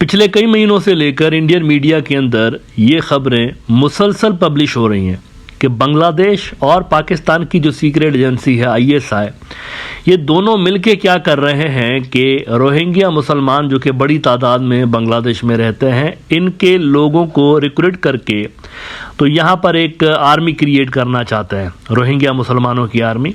पिछले कई महीनों से लेकर इंडियन मीडिया के अंदर ये खबरें मुसलसल पब्लिश हो रही हैं कि बांग्लादेश और पाकिस्तान की जो सीक्रेट एजेंसी है ISI, ये दोनों मिलके क्या कर रहे हैं कि रोहिंग्या मुसलमान जो कि बड़ी तादाद में बांग्लादेश में रहते हैं, इनके लोगों को रिक्रूट करके तो यहाँ पर एक आर्मी क्रिएट करना चाहते हैं, रोहिंग्या मुसलमानों की आर्मी।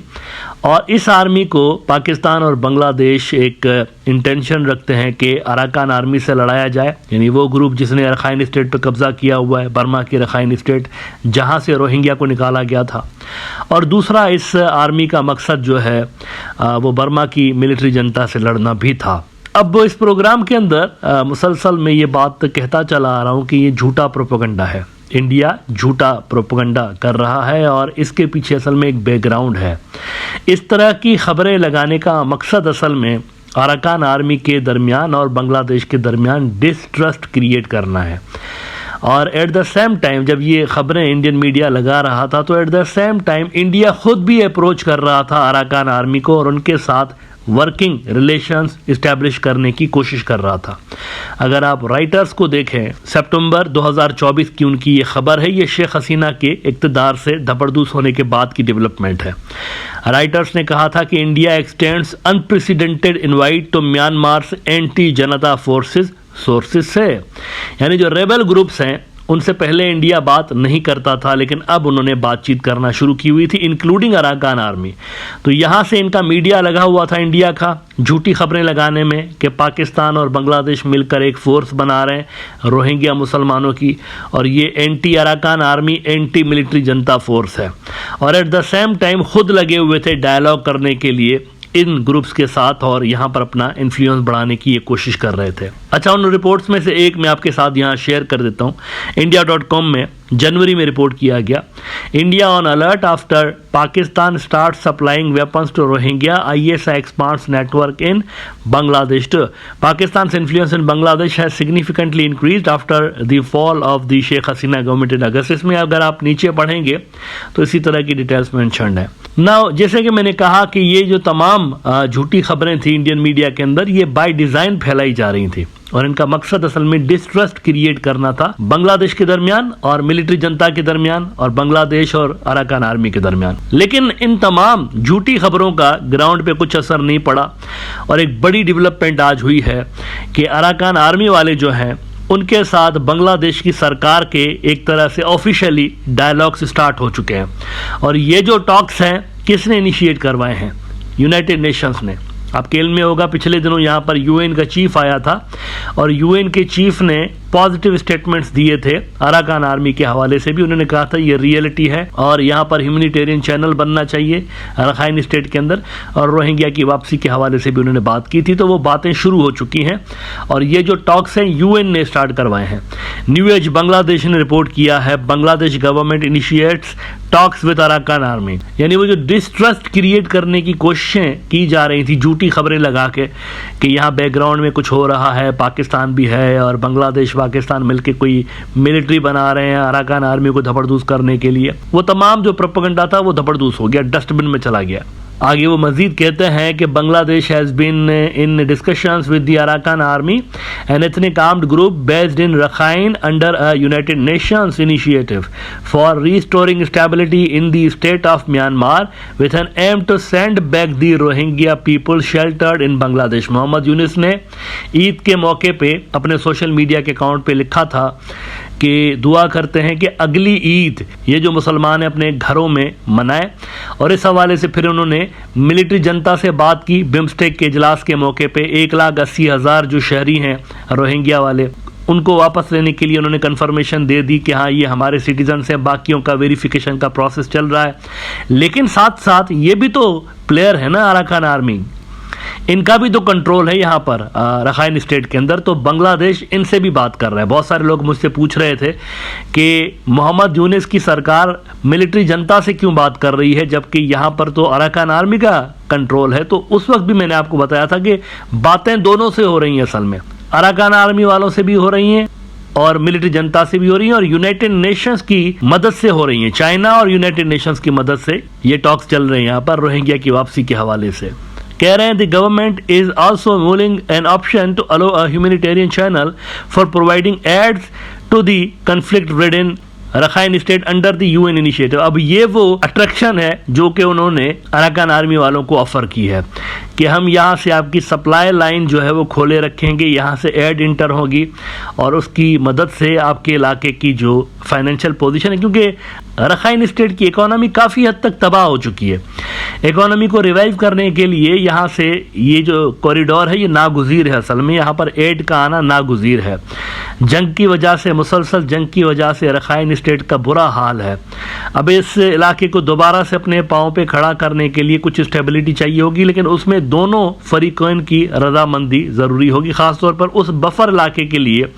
और इस आर्मी को पाकिस्तान और बांग्लादेश एक इंटेंशन रखते हैं कि अराकान आर्मी से लड़ाया जाए, यानी वो ग्रुप जिसने रखाइन स्टेट पर कब्जा किया हुआ है, बर्मा की रखाइन स्टेट जहाँ से रोहिंग्या को निकाला गया था। और दूसरा, इस आर्मी का मकसद जो है वो बर्मा की मिलिट्री जनता से लड़ना भी था। अब इस प्रोग्राम के अंदर मुसलसल में ये बात कहता चला आ रहा हूँ कि ये झूठा प्रोपेगेंडा है, इंडिया झूठा प्रोपेगेंडा कर रहा है और इसके पीछे असल में एक बैकग्राउंड है। इस तरह की खबरें लगाने का मकसद असल में अराकान आर्मी के दरमियान और बांग्लादेश के दरमियान डिसट्रस्ट क्रिएट करना है। और एट द सेम टाइम जब ये खबरें इंडियन मीडिया लगा रहा था तो at the same time India खुद भी अप्रोच कर रहा था अराकान आर्मी को और उनके साथ वर्किंग रिलेशंस इस्टेब्लिश करने की कोशिश कर रहा था। अगर आप राइटर्स को देखें, सितंबर 2024 की उनकी ये खबर है, ये शेख हसीना के इक़्तिदार से धपड़दूस होने के बाद की डेवलपमेंट है। राइटर्स ने कहा था कि India extends unprecedented invite to Myanmar's anti junta forces sources से, यानी जो रेबल ग्रुप्स हैं उनसे पहले इंडिया बात नहीं करता था, लेकिन अब उन्होंने बातचीत करना शुरू की हुई थी, इंक्लूडिंग अराकान आर्मी। तो यहाँ से इनका मीडिया लगा हुआ था इंडिया का झूठी खबरें लगाने में कि पाकिस्तान और बांग्लादेश मिलकर एक फोर्स बना रहे हैं रोहिंग्या मुसलमानों की, और ये anti Arakan army anti military जनता फोर्स है। और एट द सेम टाइम खुद लगे हुए थे डायलॉग करने के लिए इन ग्रुप्स के साथ और यहाँ पर अपना इन्फ्लुएंस बढ़ाने की ये कोशिश कर रहे थे। अच्छा, उन रिपोर्ट्स में से एक मैं आपके साथ यहाँ शेयर कर देता हूँ। India.com में जनवरी में रिपोर्ट किया गया, India on alert after Pakistan start supplying weapons to Rohingya, ISI expands network in Bangladesh. Pakistan influence in Bangladesh has significantly increased after the fall of the Sheikh Hasina government in August. इसमें अगर आप नीचे पढ़ेंगे तो इसी तरह की डिटेल्स मेंशन्ड है। नाउ, जैसे कि मैंने कहा कि ये जो तमाम झूठी खबरें थी इंडियन मीडिया के अंदर, ये बाय डिज़ाइन फैलाई जा रही थी और इनका मकसद असल में डिस्ट्रस्ट क्रिएट करना था बांग्लादेश के दरमियान और मिलिट्री जनता के दरमियान और बांग्लादेश और अराकान आर्मी के दरमियान। लेकिन इन तमाम झूठी खबरों का ग्राउंड पे कुछ असर नहीं पड़ा और एक बड़ी डेवलपमेंट आज हुई है कि अराकान आर्मी वाले जो हैं उनके साथ बांग्लादेश की सरकार के एक तरह से ऑफिशियली डायलॉग्स स्टार्ट हो चुके हैं। और ये जो टॉक्स हैं किसने इनिशिएट करवाए हैं? यूनाइटेड नेशंस ने। आपके इल्म में होगा पिछले दिनों यहाँ पर UN का चीफ आया था और UN के चीफ ने पॉजिटिव स्टेटमेंट्स दिए थे अराकान आर्मी के हवाले से भी। उन्होंने कहा था ये रियलिटी है और यहाँ पर ह्यूमैनिटेरियन चैनल बनना चाहिए रखाइन स्टेट के अंदर, और रोहिंग्या की वापसी के हवाले से भी उन्होंने बात की थी। तो वो बातें शुरू हो चुकी हैं और ये जो टॉक्स हैं UN ने स्टार्ट करवाए हैं। न्यू एज बांग्लादेश ने रिपोर्ट किया है, Bangladesh government initiates talks with Arakan army, यानी वो जो डिस्ट्रस्ट क्रिएट करने की कोशिशें की जा रही थी झूठी खबरें लगा के कि यहाँ बैकग्राउंड में कुछ हो रहा है, पाकिस्तान भी है और बांग्लादेश पाकिस्तान मिलके कोई मिलिट्री बना रहे हैं अराकान आर्मी को धपड़दूस करने के लिए, वो तमाम जो प्रोपेगेंडा था वो धपड़दूस हो गया, डस्टबिन में चला गया। आगे वो मजीद कहते हैं कि Bangladesh has been in discussions with the Arakan Army an ethnic armed group based in Rakhine under a United Nations initiative for restoring stability in the state of Myanmar with an aim to send back the Rohingya people sheltered in Bangladesh. Mohammad Yunus ने ईद के मौके पे अपने social media के account पे लिखा था कि दुआ करते हैं कि अगली ईद ये जो मुसलमान अपने घरों में मनाए। और इस हवाले से फिर उन्होंने मिलिट्री जनता से बात की बिम्स्टेक के इजलास के मौके पे। 1,80,000 जो शहरी हैं रोहिंग्या वाले, उनको वापस लेने के लिए उन्होंने कंफर्मेशन दे दी कि हाँ ये हमारे सिटीजन हैं, बाकियों का वेरिफिकेशन का प्रोसेस चल रहा है। लेकिन साथ साथ ये भी तो प्लेयर है ना अराकान आर्मी, इनका भी तो कंट्रोल है यहाँ पर रखाइन स्टेट के अंदर। तो बांग्लादेश इनसे भी बात कर रहा है। बहुत सारे लोग मुझसे पूछ रहे थे कि मोहम्मद यूनिस की सरकार मिलिट्री जनता से क्यों बात कर रही है जबकि यहाँ पर तो अराकान आर्मी का कंट्रोल है। तो उस वक्त भी मैंने आपको बताया था कि बातें दोनों से हो रही हैं, असल में अराकान आर्मी वालों से भी हो रही हैं और मिलिट्री जनता से भी हो रही है और यूनाइटेड नेशंस की मदद से हो रही है। चाइना और यूनाइटेड नेशंस की मदद से ये टॉक्स चल रहे हैं यहाँ पर रोहिंग्या की वापसी के हवाले से। कह रहे हैं the government is also moving an option to allow a humanitarian channel for providing aids to the conflict ridden Rakhine state under the UN initiative. अब ये वो अट्रैक्शन है जो कि उन्होंने अराकान आर्मी वालों को ऑफर की है कि हम यहाँ से आपकी सप्लाई लाइन जो है वो खोले रखेंगे, यहाँ से एड इंटर होगी और उसकी मदद से आपके इलाके की जो फाइनेंशियल पोजीशन है, क्योंकि रखाइन स्टेट की इकोनॉमी काफ़ी हद तक तबाह हो चुकी है, इकोनॉमी को रिवाइव करने के लिए यहाँ से ये जो कॉरिडोर है ये नागुज़ीर है। असल में यहाँ पर एड का आना नागुज़ीर है। जंग की वजह से, मुसलसल जंग की वजह से रखाइन स्टेट का बुरा हाल है। अब इस इलाके को दोबारा से अपने पाँव पे खड़ा करने के लिए कुछ स्टेबिलिटी चाहिए होगी, लेकिन उसमें दोनों फरीकैन की रजामंदी ज़रूरी होगी, ख़ासतौर पर उस बफर इलाके के लिए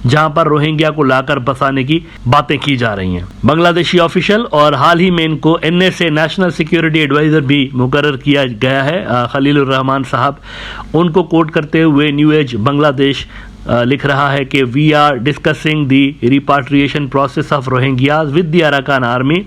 जहाँ पर रोहिंग्या को लाकर बसाने की बातें की जा रही हैं। बांग्लादेशी ऑफिशियल और हाल ही में इनको NSA नेशनल सिक्योरिटी एडवाइज़र भी मुकर्रर किया गया है, खलीलुर रहमान साहब। उनको कोट करते हुए न्यू एज बांग्लादेश लिख रहा है कि we are discussing the repatriation process of Rohingyas with the Arakan Army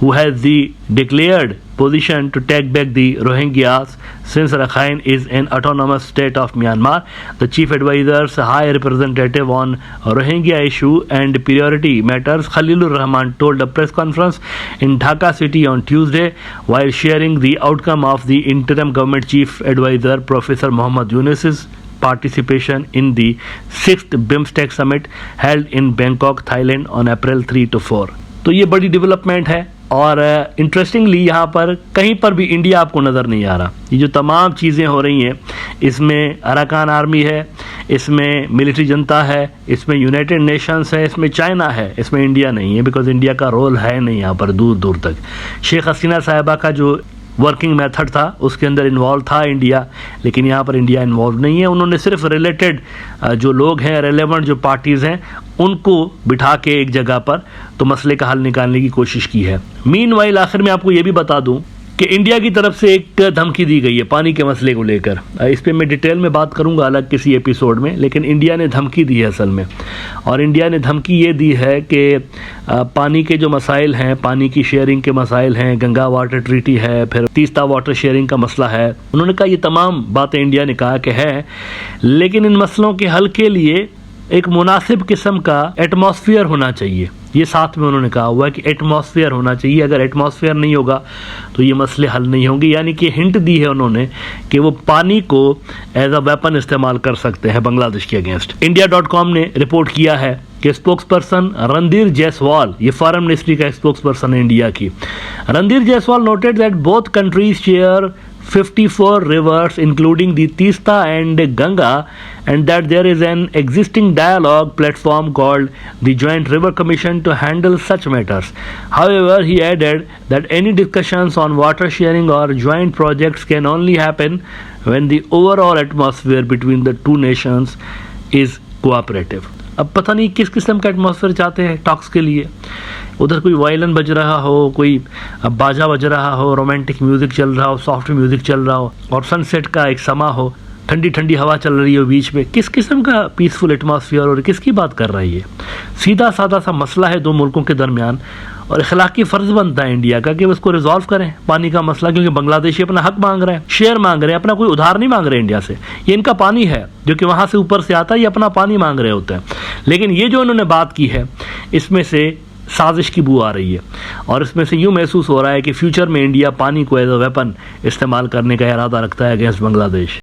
who has the declared position to take back the Rohingyas since Rakhine is an autonomous state of Myanmar. The chief advisor's high representative on Rohingya issue and priority matters, Khalilur Rahman, told a press conference in Dhaka city on Tuesday while sharing the outcome of the interim government chief advisor Professor Muhammad Yunus's participation in the 6th BIMSTEC summit held in Bangkok, Thailand on April 3 to 4. तो ये बड़ी development है और interestingly यहाँ पर कहीं पर भी इंडिया आपको नज़र नहीं आ रहा। ये जो तमाम चीज़ें हो रही हैं, इसमें अराकान आर्मी है, इसमें मिलिट्री जनता है, इसमें यूनाइटेड नेशंस है, इसमें चाइना है, इसमें इंडिया नहीं है, बिकॉज इंडिया का रोल है नहीं यहाँ पर दूर दूर तक। शेख हसीना साहिबा का जो वर्किंग मेथड था उसके अंदर इन्वॉल्व था इंडिया, लेकिन यहाँ पर इंडिया इन्वॉल्व नहीं है। उन्होंने सिर्फ रिलेटेड जो लोग हैं, रेलेवेंट जो पार्टीज़ हैं, उनको बिठा के एक जगह पर तो मसले का हल निकालने की कोशिश की है। मीनवाइल आखिर में आपको ये भी बता दूं कि इंडिया की तरफ से एक धमकी दी गई है पानी के मसले को लेकर। इस पर मैं डिटेल में बात करूंगा अलग किसी एपिसोड में, लेकिन इंडिया ने धमकी दी है असल में, और इंडिया ने धमकी ये दी है कि पानी के जो मसाइल हैं, पानी की शेयरिंग के मसाइल हैं, गंगा वाटर ट्रीटी है, फिर तीस्ता वाटर शेयरिंग का मसला है। उन्होंने कहा ये तमाम बातें इंडिया ने कहा कि है, लेकिन इन मसलों के हल के लिए एक मुनासिब किस्म का एटमॉस्फेयर होना चाहिए। ये साथ में उन्होंने कहा हुआ है कि एटमॉस्फेयर होना चाहिए, अगर एटमॉस्फेयर नहीं होगा तो ये मसले हल नहीं होंगे। यानी कि हिंट दी है उन्होंने कि वो पानी को एज अ वेपन इस्तेमाल कर सकते हैं बांग्लादेश के अगेंस्ट। India.com ने रिपोर्ट किया है कि स्पोक्स पर्सन रणधीर जायसवाल, ये फॉरेन मिनिस्ट्री का स्पोक्स पर्सन है इंडिया की, Randhir Jaiswal noted that both countries share 54 rivers including the Teesta and Ganga, and that there is an existing dialogue platform called the Joint River Commission to handle such matters. However, he added that any discussions on water sharing or joint projects can only happen when the overall atmosphere between the two nations is cooperative. अब पता नहीं किस किस्म का atmosphere चाहते हैं talks के लिए। उधर कोई वायलिन बज रहा हो, कोई बाजा बज रहा हो, रोमांटिक म्यूज़िक चल रहा हो, सॉफ्ट म्यूज़िक चल रहा हो, और सनसेट का एक समा हो, ठंडी ठंडी हवा चल रही हो बीच में। किस किस्म का पीसफुल एटमॉस्फेयर और किसकी बात कर रही है? सीधा साधा सा मसला है दो मुल्कों के दरमियान, और इखलाकी फ़र्ज बनता है इंडिया का कि उसको रिजॉल्व करें पानी का मसला, क्योंकि बांग्लादेशी अपना हक मांग रहे हैं, शेयर मांग रहे हैं, अपना कोई उधार नहीं मांग रहे इंडिया से। ये इनका पानी है जो कि वहाँ से ऊपर से आता है, ये अपना पानी मांग रहे होते हैं। लेकिन ये जो उन्होंने बात की है इसमें से साजिश की बू आ रही है, और इसमें से यूँ महसूस हो रहा है कि फ्यूचर में इंडिया पानी को एज अ वेपन इस्तेमाल करने का इरादा रखता है अगेंस्ट बांग्लादेश।